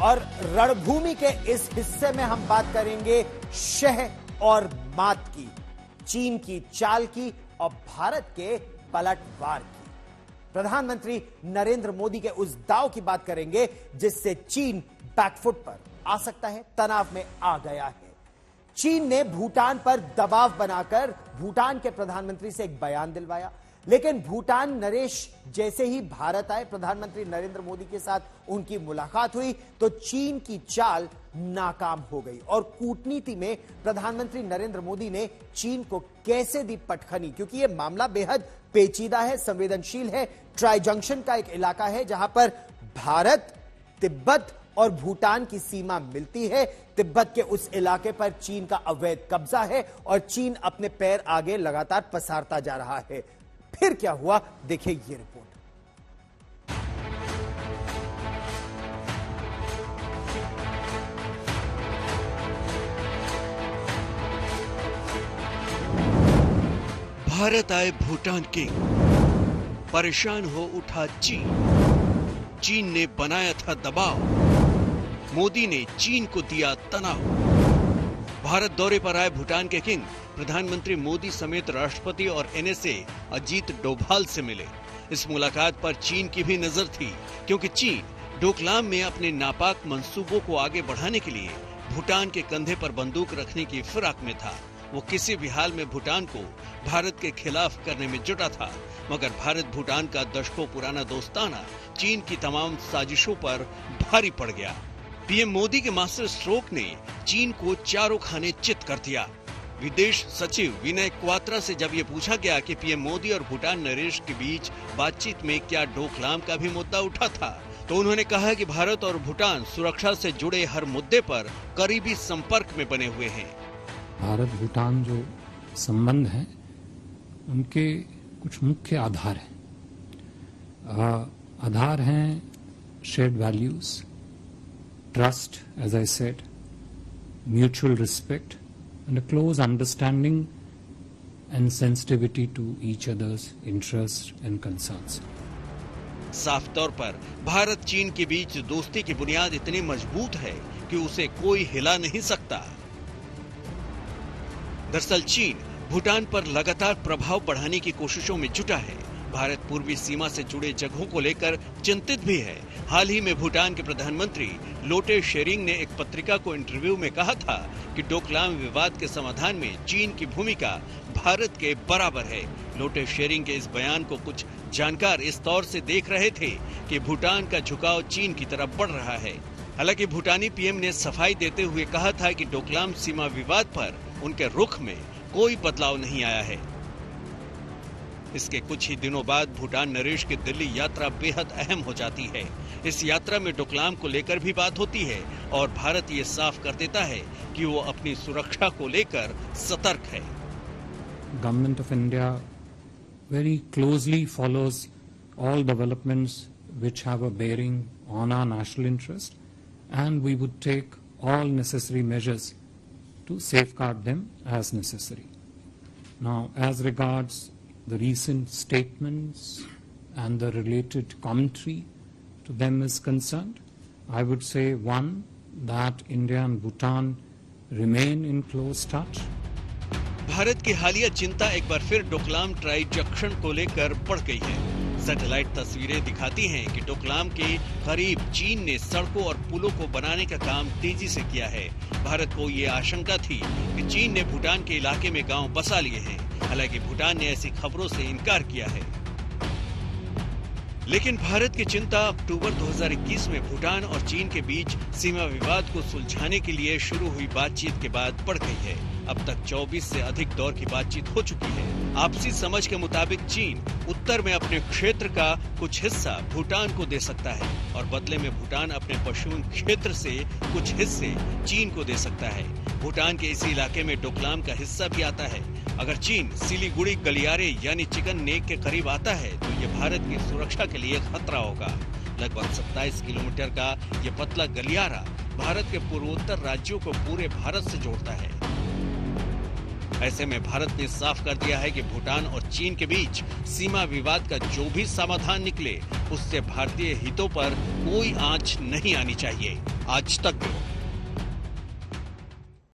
और रणभूमि के इस हिस्से में हम बात करेंगे शह और मात की, चीन की चाल की और भारत के पलटवार की। प्रधानमंत्री नरेंद्र मोदी के उस दांव की बात करेंगे जिससे चीन बैकफुट पर आ सकता है, तनाव में आ गया है। चीन ने भूटान पर दबाव बनाकर भूटान के प्रधानमंत्री से एक बयान दिलवाया, लेकिन भूटान नरेश जैसे ही भारत आए, प्रधानमंत्री नरेंद्र मोदी के साथ उनकी मुलाकात हुई तो चीन की चाल नाकाम हो गई और कूटनीति में प्रधानमंत्री नरेंद्र मोदी ने चीन को कैसे दी पटखनी, क्योंकि यह मामला बेहद पेचीदा है, संवेदनशील है। ट्राई जंक्शन का एक इलाका है जहां पर भारत, तिब्बत और भूटान की सीमा मिलती है। तिब्बत के उस इलाके पर चीन का अवैध कब्जा है और चीन अपने पैर आगे लगातार पसारता जा रहा है। फिर क्या हुआ, देखिए ये रिपोर्ट। भारत आए भूटान किंग, परेशान हो उठा चीन ने बनाया था दबाव, मोदी ने चीन को दिया तनाव। भारत दौरे पर आए भूटान के किंग प्रधानमंत्री मोदी समेत राष्ट्रपति और एनएसए अजीत डोभाल से मिले। इस मुलाकात पर चीन की भी नजर थी, क्योंकि चीन डोकलाम में अपने नापाक मंसूबों को आगे बढ़ाने के लिए भूटान के कंधे पर बंदूक रखने की फिराक में था। वो किसी भी हाल में भूटान को भारत के खिलाफ करने में जुटा था, मगर भारत भूटान का दशकों पुराना दोस्ताना चीन की तमाम साजिशों पर भारी पड़ गया। पीएम मोदी के मास्टर स्ट्रोक ने चीन को चारों खाने चित कर दिया। विदेश सचिव विनय क्वात्रा से जब ये पूछा गया कि पीएम मोदी और भूटान नरेश के बीच बातचीत में क्या डोकलाम का भी मुद्दा उठा था, तो उन्होंने कहा कि भारत और भूटान सुरक्षा से जुड़े हर मुद्दे पर करीबी संपर्क में बने हुए हैं। भारत भूटान जो संबंध हैं उनके कुछ मुख्य आधार हैं। आधार हैं shared values, trust, as I said, mutual respect and a close understanding and sensitivity to each other's interests and concerns. साफ तौर पर भारत चीन के बीच दोस्ती की बुनियाद इतनी मजबूत है कि उसे कोई हिला नहीं सकता। दरअसल चीन भूटान पर लगातार प्रभाव बढ़ाने की कोशिशों में जुटा है। भारत पूर्वी सीमा से जुड़े जगहों को लेकर चिंतित भी है। हाल ही में भूटान के प्रधानमंत्री लोटे शेरिंग ने एक पत्रिका को इंटरव्यू में कहा था कि डोकलाम विवाद के समाधान में चीन की भूमिका भारत के बराबर है। लोटे शेरिंग के इस बयान को कुछ जानकार इस तौर से देख रहे थे कि भूटान का झुकाव चीन की तरफ बढ़ रहा है। हालांकि भूटानी पीएम ने सफाई देते हुए कहा था कि डोकलाम सीमा विवाद पर उनके रुख में कोई बदलाव नहीं आया है। इसके कुछ ही दिनों बाद भूटान नरेश की दिल्ली यात्रा बेहद अहम हो जाती है। इस यात्रा में डोकलाम को लेकर भी बात होती है और भारत ये साफ कर देता है कि वो अपनी सुरक्षा को लेकर सतर्क है। Government of India very closely follows all developments which have a bearing on our national interest, and we would take all necessary measures to safeguard them as necessary. Now, as regards the recent statements and the related commentary to them is concerned, I would say, one, that India and Bhutan remain in close touch. Bharat की हालिया चिंता एक बार फिर Doklam tri junction को लेकर बढ़ गई है। सैटेलाइट तस्वीरें दिखाती हैं कि डोकलाम के करीब चीन ने सड़कों और पुलों को बनाने का काम तेजी से किया है। भारत को ये आशंका थी कि चीन ने भूटान के इलाके में गांव बसा लिए हैं। हालांकि भूटान ने ऐसी खबरों से इनकार किया है। लेकिन भारत की चिंता अक्टूबर 2021 में भूटान और चीन के बीच सीमा विवाद को सुलझाने के लिए शुरू हुई बातचीत के बाद बढ़ गई है। अब तक 24 से अधिक दौर की बातचीत हो चुकी है। आपसी समझ के मुताबिक चीन उत्तर में अपने क्षेत्र का कुछ हिस्सा भूटान को दे सकता है और बदले में भूटान अपने पश्चिमी क्षेत्र से कुछ हिस्से चीन को दे सकता है। भूटान के इसी इलाके में डोकलाम का हिस्सा भी आता है। अगर चीन सिलीगुड़ी गलियारे यानी चिकन नेक के करीब आता है तो ये भारत की सुरक्षा के लिए खतरा होगा। लगभग 27 किलोमीटर का ये पतला गलियारा भारत के पूर्वोत्तर राज्यों को पूरे भारत से जोड़ता है। ऐसे में भारत ने साफ कर दिया है कि भूटान और चीन के बीच सीमा विवाद का जो भी समाधान निकले, उससे भारतीय हितों पर कोई आंच नहीं आनी चाहिए। आज तक ब्यूरो।